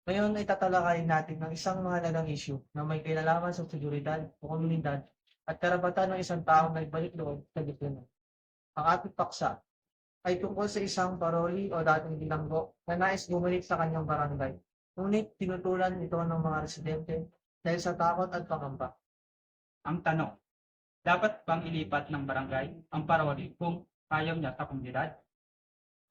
Ngayon ay tatalakayin natin ang isang mahalagang issue na may kinalaman sa seguridad o komunidad at karapatan ng isang taong nagbalik loob sa lipunan. Ang ating paksa ay tungkol sa isang paroli o dating bilanggo na nais bumalik sa kanyang barangay. Ngunit tinutulan ito ng mga residente dahil sa takot at pangamba. Ang tanong, dapat bang ilipat ng barangay ang paroli kung ayaw niya sa komunidad?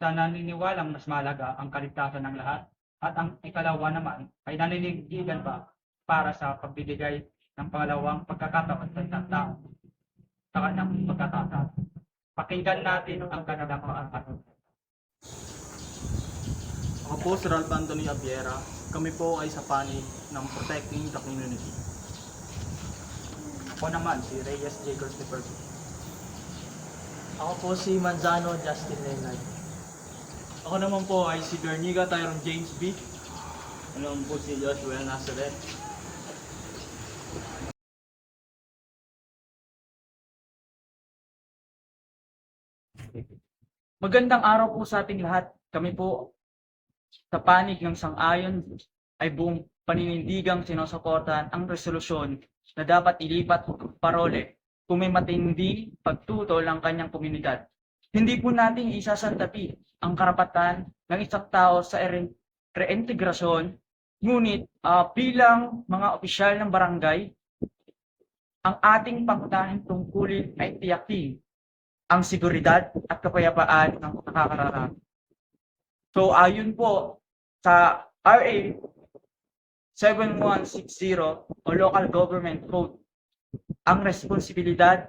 Sa naniniwalang mas mahalaga ang kaligtasan ng lahat at ang ikalawa naman ay naninindigan ba para sa pagbibigay ng pangalawang pagkakataon sa isang tao sa kanyang pagkakataon. Pakinggan natin ang kanilang mga tanong. Ako po si Ralph Anthony Abiera. Kami po ay sa panig ng Protecting the Community. Ako naman si Reyes J. Christopher. Ako po si Manzano Justin Leonard. Ako naman po ay si Garniga Tyrone James B. Ano po si Joshua Nazaret. Magandang araw po sa ating lahat. Kami po sa panig ng sang-ayon ay buong paninindigang sinusuportahan ang resolusyon na dapat ilipat ang parole kung may matinding pagtutol ang kanyang komunidad. Hindi po natin isasantabi ang karapatan ng isang tao sa reintegrasyon, ngunit bilang mga opisyal ng barangay, ang ating pangunahing tungkulin ay tiyakin ang seguridad at kapayapaan ng nakakararami. So ayon po sa RA 7160 o Local Government Code, ang responsibilidad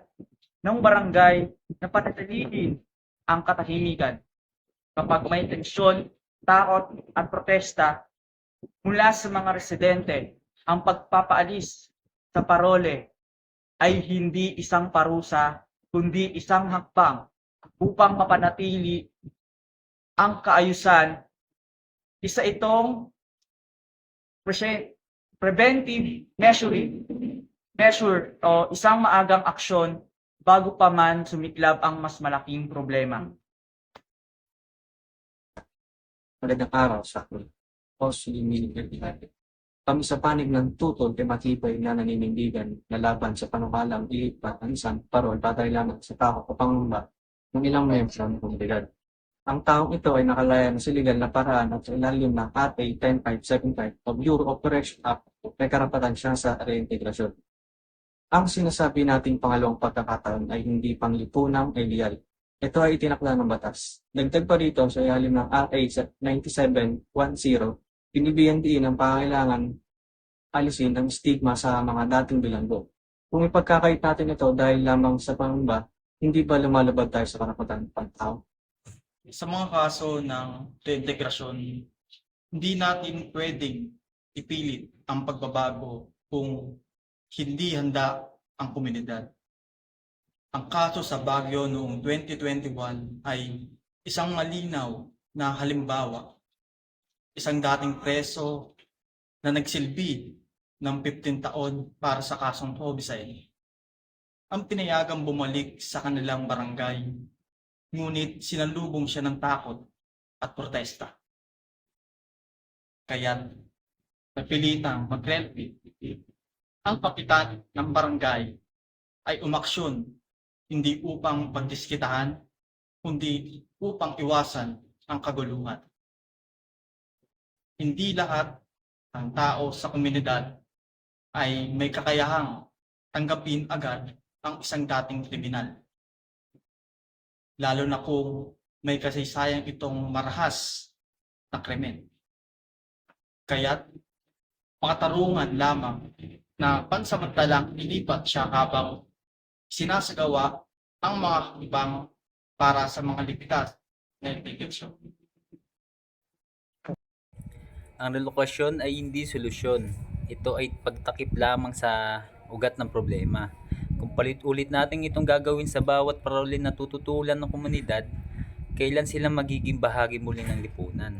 ng barangay na panatilihin ang katahimikan kapag may tensyon, takot at protesta mula sa mga residente. Ang pagpapaalis sa parole ay hindi isang parusa kundi isang hakbang upang mapanatili ang kaayusan. Isa itong preventive measure o isang maagang aksyon bago pa man sumiklab ang mas malaking problema. Magandang araw sa akin. Ako si Emilio Ferdinand. Kami sa panig ng tutol ay matibay na naninindigan na laban sa panukalang ilipat ang isang parol batay lamang sa tao o pangamba ng ilang miyembro ng komunidad. Ang taong ito ay nakalaya ng legal na paraan at sa ilalim ng RA 10575 o Bureau of Correction Act, may karapatan siya sa reintegrasyon. Ang sinasabi nating pangalawang pagkakataon ay hindi panglipunang ideal. Ito ay itinakda ng batas. Dagdag pa rito sa ilalim ng RA 9710, binibigyan din ang pangangailangan alisin ang stigma sa mga dating bilanggo. Kung ipagkakait natin ito dahil lamang sa pangamba, hindi ba lumalabag tayo sa karapatan ng pantao? Sa mga kaso ng reintegrasyon, hindi natin pwedeng ipilit ang pagbabago kung hindi handa ang komunidad. Ang kaso sa Baguio noong 2021 ay isang malinaw na halimbawa. Isang dating preso na nagsilbi ng 15 taon para sa kasong homicide ang pinayagang bumalik sa kanilang barangay, ngunit sinalubong siya ng takot at protesta. Kaya't napilitang mag-relevate ang kapitan ng barangay ay umaksyon hindi upang pagdiskitahan, kundi upang iwasan ang kaguluhan. Hindi lahat ng tao sa komunidad ay may kakayahang tanggapin agad ang isang dating kriminal. Lalo na kung may kasaysayang itong marahas na krimen. Kaya't makatarungan lamang na pansamantalang ilipat siya habang sinasagawa ang mga ibang para sa mga ligtas na integrasyon. Ang relokasyon ay hindi solusyon. Ito ay pagtakip lamang sa ugat ng problema. Kung palit-ulit natin itong gagawin sa bawat parol na tututulan ng komunidad, kailan sila magiging bahagi muli ng lipunan?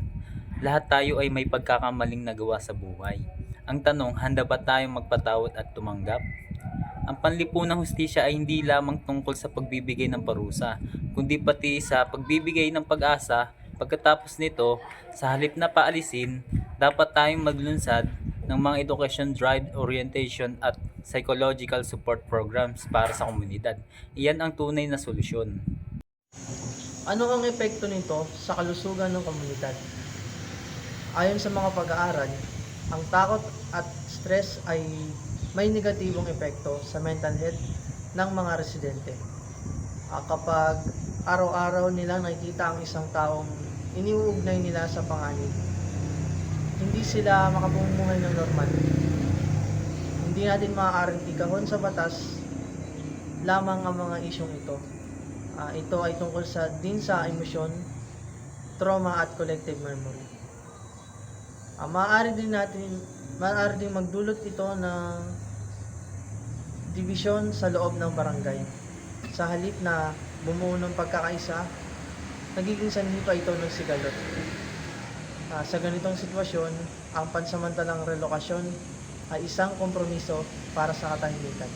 Lahat tayo ay may pagkakamaling nagawa sa buhay. Ang tanong, handa ba tayong magpatawad at tumanggap? Ang panlipunang hustisya ay hindi lamang tungkol sa pagbibigay ng parusa, kundi pati sa pagbibigay ng pag-asa. Pagkatapos nito, sa halip na paalisin, dapat tayong maglunsad ng mga education drive, orientation at psychological support programs para sa komunidad. Iyan ang tunay na solusyon. Ano ang epekto nito sa kalusugan ng komunidad? Ayon sa mga pag-aaral, ang takot at stress ay may negatibong epekto sa mental health ng mga residente. Kapag araw-araw nilang nakikita ang isang taong iniuugnay nila sa panganib, hindi sila makapamumuhay ng normal. Hindi natin maaaring ikahon sa batas lamang ang mga isyong ito. Ito ay tungkol din sa emosyon, trauma at collective memory. Maaari din magdulot ito ng division sa loob ng barangay. Sa halip na bumuo ng pagkakaisa, nagiging sanhi pa ito ng sigalot. Sa ganitong sitwasyon, ang pansamantalang relokasyon ay isang kompromiso para sa katahimikan.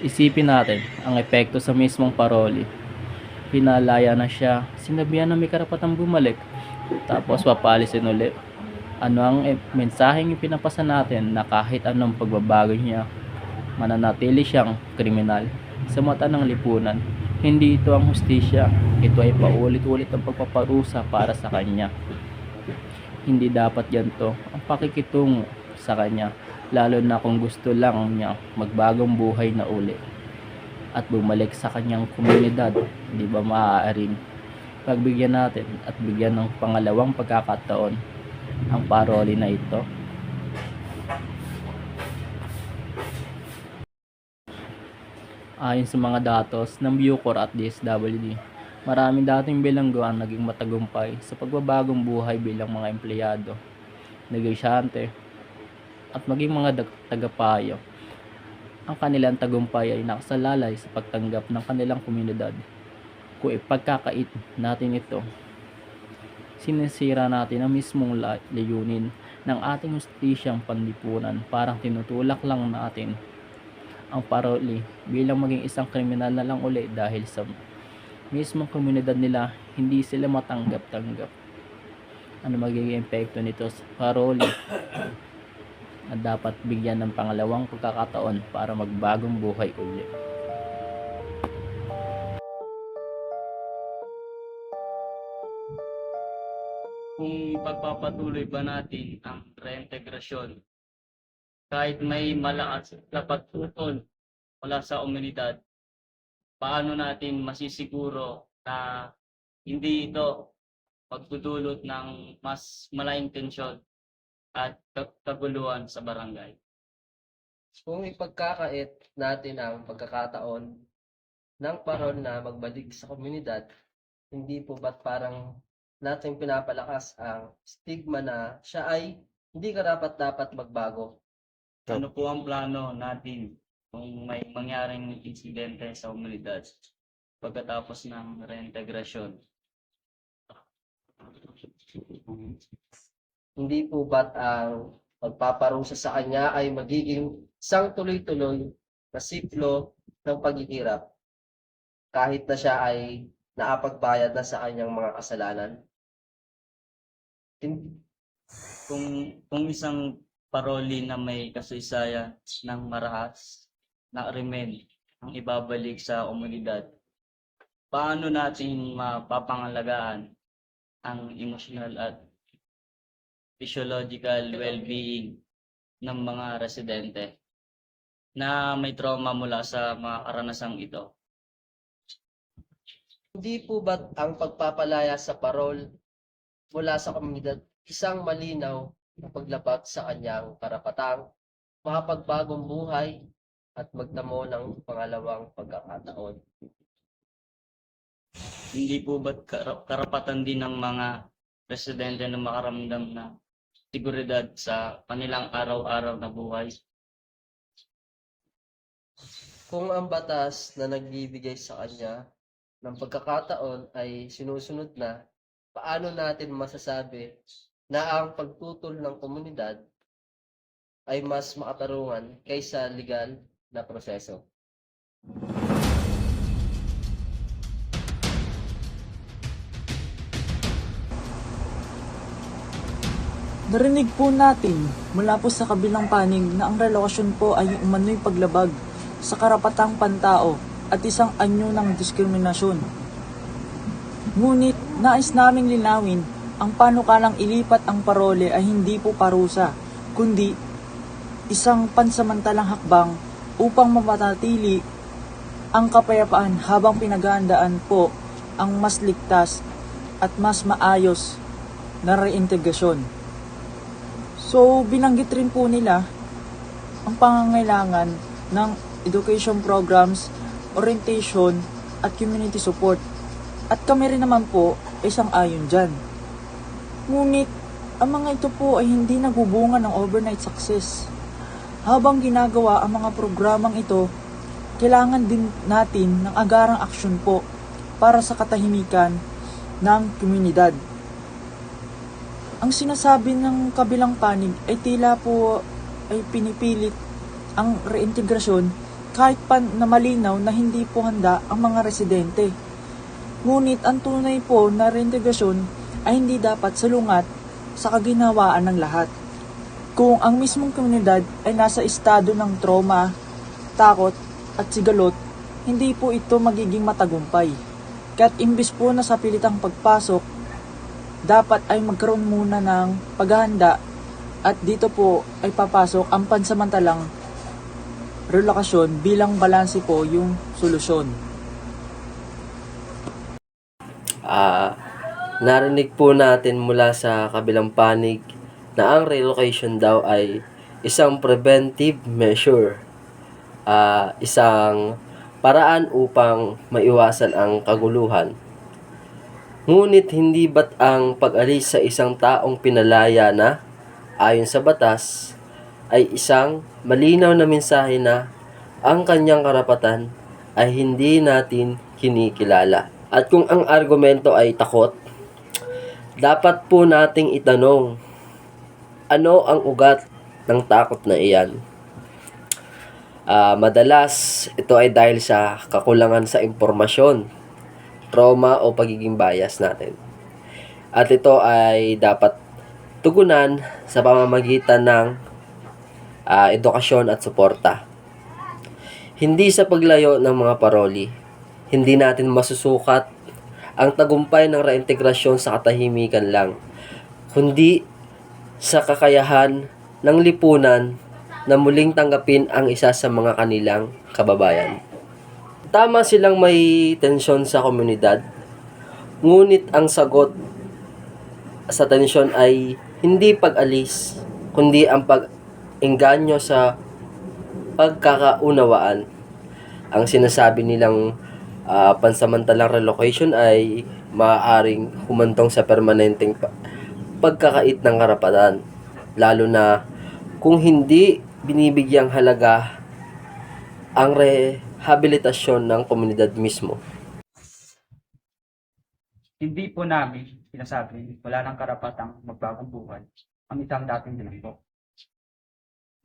Isipin natin ang epekto sa mismong paroli. Pinalaya na siya, sinabihan na may karapatang bumalik, tapos papalisin ulit. Ano ang mensaheng ipinapasa natin na kahit anong pagbabago niya, mananatili siyang kriminal sa mata ng lipunan. Hindi ito ang hustisya, ito ay paulit-ulit ang pagpaparusa para sa kanya. Hindi dapat ganito ang pakikitungo sa kanya, lalo na kung gusto lang niya magbagong buhay na uli at bumalik sa kanyang komunidad. Di ba maaaring pagbigyan natin at bigyan ng pangalawang pagkakataon ang paroli na ito? Ayon sa mga datos ng Bucor at DSWD, maraming dating bilanggo ang naging matagumpay sa pagbabagong buhay bilang mga empleyado, negosyante, at maging mga tagapayo. Ang kanilang tagumpay ay nakasalalay sa pagtanggap ng kanilang komunidad. Kung ipagkakait natin ito, sinisira natin ang mismong layunin ng ating hustisyang panlipunan. Parang tinutulak lang natin ang paroli bilang maging isang kriminal na lang uli dahil sa mismong komunidad nila hindi sila matanggap-tanggap. Ano magiging epekto nito sa paroli na dapat bigyan ng pangalawang pagkakataon para magbagong buhay uli? Kung ipagpapatuloy ba natin ang reintegrasyon, kahit may malakas na pagtutol mula sa komunidad, paano natin masisiguro na hindi ito magdudulot ng mas malaking tensyon at kaguluhan sa barangay? Kung ipagkakait natin ang pagkakataon ng parol na magbalik sa komunidad, hindi po ba't parang natin pinapalakas ang stigma na siya ay hindi karapat-dapat magbago? Ano po ang plano natin kung may mangyaring insidente sa komunidad pagkatapos ng reintegrasyon? Hindi po ba't ang pagpaparusa sa kanya ay magiging isang tuloy-tuloy na siklo ng paghihirap kahit na siya ay naapagbayad na sa kanyang mga kasalanan? Kung isang paroli na may kasaysayan ng marahas na krimen ang ibabalik sa komunidad, paano natin mapapangalagaan ang emotional at physiological well-being ng mga residente na may trauma mula sa mga karanasang ito? Hindi po ba't ang pagpapalaya sa parol mula sa komunidad isang malinaw na paglabag sa kanyang karapatang makapagbagong buhay at magtamo ng pangalawang pagkakataon? Hindi po ba't karapatan din ng mga residente na makaramdam na seguridad sa kanilang araw-araw na buhay? Kung ang batas na nagbibigay sa kanya ng pagkakataon ay sinusunod na, paano natin masasabi na ang pagtutol ng komunidad ay mas makatarungan kaysa legal na proseso? Narinig po natin mula po sa kabilang panig na ang relokasyon po ay umano'y paglabag sa karapatang pantao at isang anyo ng diskriminasyon. Ngunit nais naming linawin, ang panukalang ilipat ang parole ay hindi po parusa, kundi isang pansamantalang hakbang upang mapanatili ang kapayapaan habang pinaghahandaan po ang mas ligtas at mas maayos na reintegrasyon. So, binanggit rin po nila ang pangangailangan ng education programs, orientation, at community support. At kami rin naman po ay sang-ayon dyan. Ngunit, ang mga ito po ay hindi nagbubunga ng overnight success. Habang ginagawa ang mga programang ito, kailangan din natin ng agarang aksyon po para sa katahimikan ng komunidad. Ang sinasabi ng kabilang panig ay tila po ay pinipilit ang reintegrasyon kahit pa na malinaw na hindi po handa ang mga residente. Ngunit ang tunay po na reintegrasyon ay hindi dapat salungat sa kaginhawaan ng lahat. Kung ang mismong komunidad ay nasa estado ng trauma, takot at sigalot, hindi po ito magiging matagumpay. Kaya't imbis po na sa pilitang pagpasok, dapat ay magkaroon muna ng paghahanda at dito po ay papasok ang pansamantalang relokasyon bilang balanse po yung solusyon. Narinig po natin mula sa kabilang panig na ang relocation daw ay isang preventive measure, isang paraan upang maiwasan ang kaguluhan. Ngunit hindi ba't ang pag-alis sa isang taong pinalaya na, ayon sa batas, ay isang malinaw na mensahe na ang kanyang karapatan ay hindi natin kinikilala. At kung ang argumento ay takot, dapat po nating itanong, ano ang ugat ng takot na iyan? Madalas, ito ay dahil sa kakulangan sa impormasyon, trauma o pagiging bias natin. At ito ay dapat tugunan sa pamamagitan ng edukasyon at suporta. Hindi sa paglayo ng mga paroli, hindi natin masusukat ang tagumpay ng reintegrasyon sa katahimikan lang, kundi sa kakayahan ng lipunan na muling tanggapin ang isa sa mga kanilang kababayan. Tama silang may tensyon sa komunidad, ngunit ang sagot sa tensyon ay hindi pag-alis, kundi ang pag-engganyo sa pagkakaunawaan. Ang sinasabi nilang pansamantalang relocation ay maaaring humantong sa permanenteng pagkakait ng karapatan, lalo na kung hindi binibigyang halaga ang rehabilitasyon ng komunidad mismo. Hindi po namin sinasabi wala ng karapatang magbagong buhay ang isang dating bilanggo.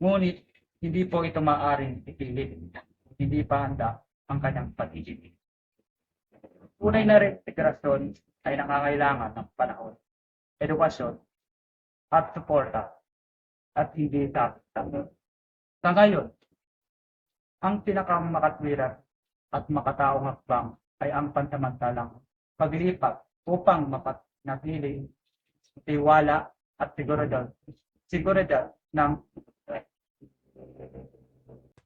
Ngunit hindi po ito maaaring ipilit, hindi pa handa ang kanyang pag-ibig. Tunay na reintegrasyon ay nangangailangan ng panahon, edukasyon, at suporta, at hindi takot. Sa ngayon, ang pinakamakatwiran at makataong hakbang ay ang pansamantalang paglipat upang mapanatili tiwala at seguridad ng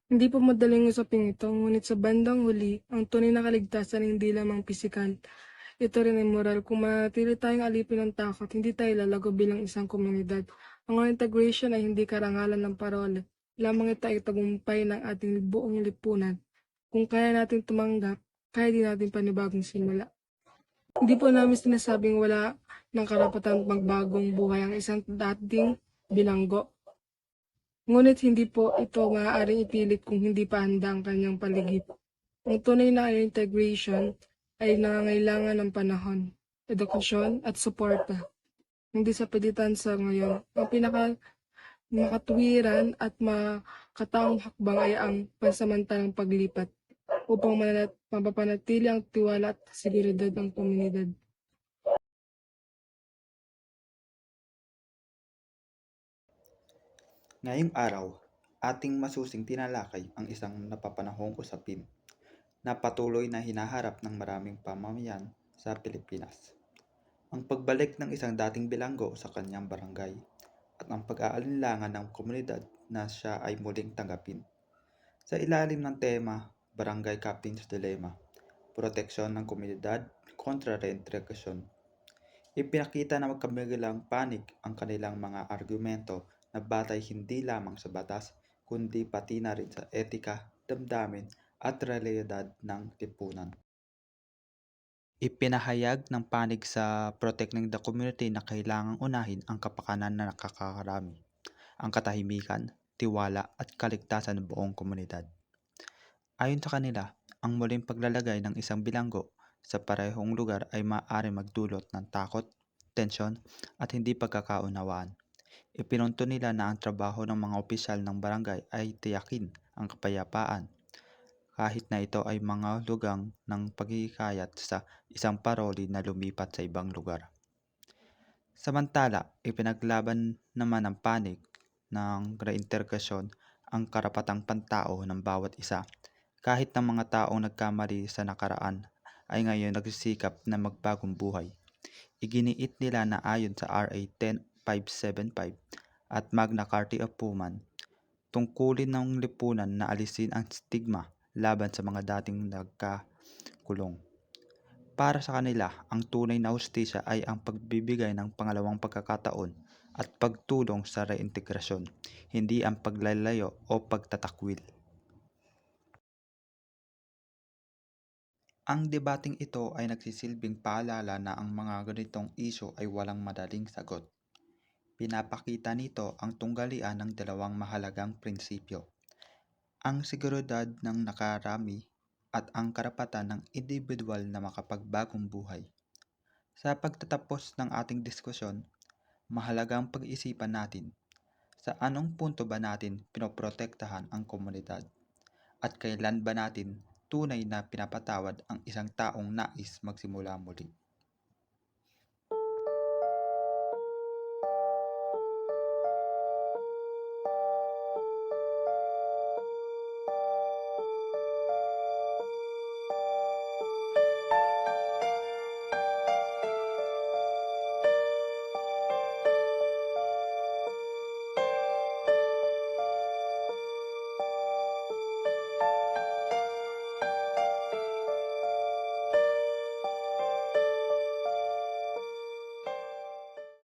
Hindi po madaling usapin ito, ngunit sa bandang huli, ang tunay na kaligtasan ay hindi lamang pisikal. Ito rin ay moral. Kung manatili tayong alipin ng takot, hindi tayo lalago bilang isang komunidad. Ang integration ay hindi karangalan ng parole. Lamang ito ay tagumpay ng ating buong lipunan. Kung kaya natin tumanggap, kaya din natin panibagong simula. Hindi po namin sinasabing wala ng karapatan magbagong buhay ang isang dating bilanggo. Ngunit hindi po ito maaaring ipilit kung hindi pa handa ang kanyang paligid. Ang tunay na integration ay nangangailangan ng panahon, edukasyon at suporta. Hindi sa pilitan sa ngayon. Ang makatwiran at makataong hakbang ay ang pansamantalang paglipat upang mapapanatili ang tiwala at seguridad ng komunidad. Ngayong araw, ating masusing tinalakay ang isang napapanahong usapin na patuloy na hinaharap ng maraming pamamayan sa Pilipinas. Ang pagbalik ng isang dating bilanggo sa kanyang barangay at ang pag-aalinlangan ng komunidad na siya ay muling tanggapin. Sa ilalim ng tema, Barangay Captain's Dilemma, proteksyon ng komunidad kontra reintegration. Ipinakita na magkabilang panig ang kanilang mga argumento na batay hindi lamang sa batas, kundi pati na rin sa etika, damdamin at realidad ng lipunan. Ipinahayag ng panig sa Protecting the Community na kailangang unahin ang kapakanan na nakakarami, ang katahimikan, tiwala at kaligtasan ng buong komunidad. Ayon sa kanila, ang muling paglalagay ng isang bilanggo sa parehong lugar ay maaari magdulot ng takot, tensyon at hindi pagkakaunawaan. Ipinunto nila na ang trabaho ng mga opisyal ng barangay ay tiyakin ang kapayapaan, kahit na ito ay mga lugang ng paghihikayat sa isang paroli na lumipat sa ibang lugar. Samantala, ipinaglaban naman ng panig ng reintegrasyon ang karapatang pantao ng bawat isa, kahit ng mga taong nagkamali sa nakaraan ay ngayon nagsisikap na magbagong buhay. Iginiit nila na ayon sa RA 10575 at Magna Carta of Women, tungkulin ng lipunan na alisin ang stigma laban sa mga dating nagkakulong. Para sa kanila, ang tunay na hustisya ay ang pagbibigay ng pangalawang pagkakataon at pagtulong sa reintegrasyon, hindi ang paglalayo o pagtatakwil. Ang debating ito ay nagsisilbing paalala na ang mga ganitong isyu ay walang madaling sagot. Pinapakita nito ang tunggalian ng dalawang mahalagang prinsipyo: ang seguridad ng nakarami at ang karapatan ng individual na makapagbagong buhay. Sa pagtatapos ng ating diskusyon, mahalagang pag-isipan natin sa anong punto ba natin pinoprotektahan ang komunidad at kailan ba natin tunay na pinapatawad ang isang taong nais magsimula muli.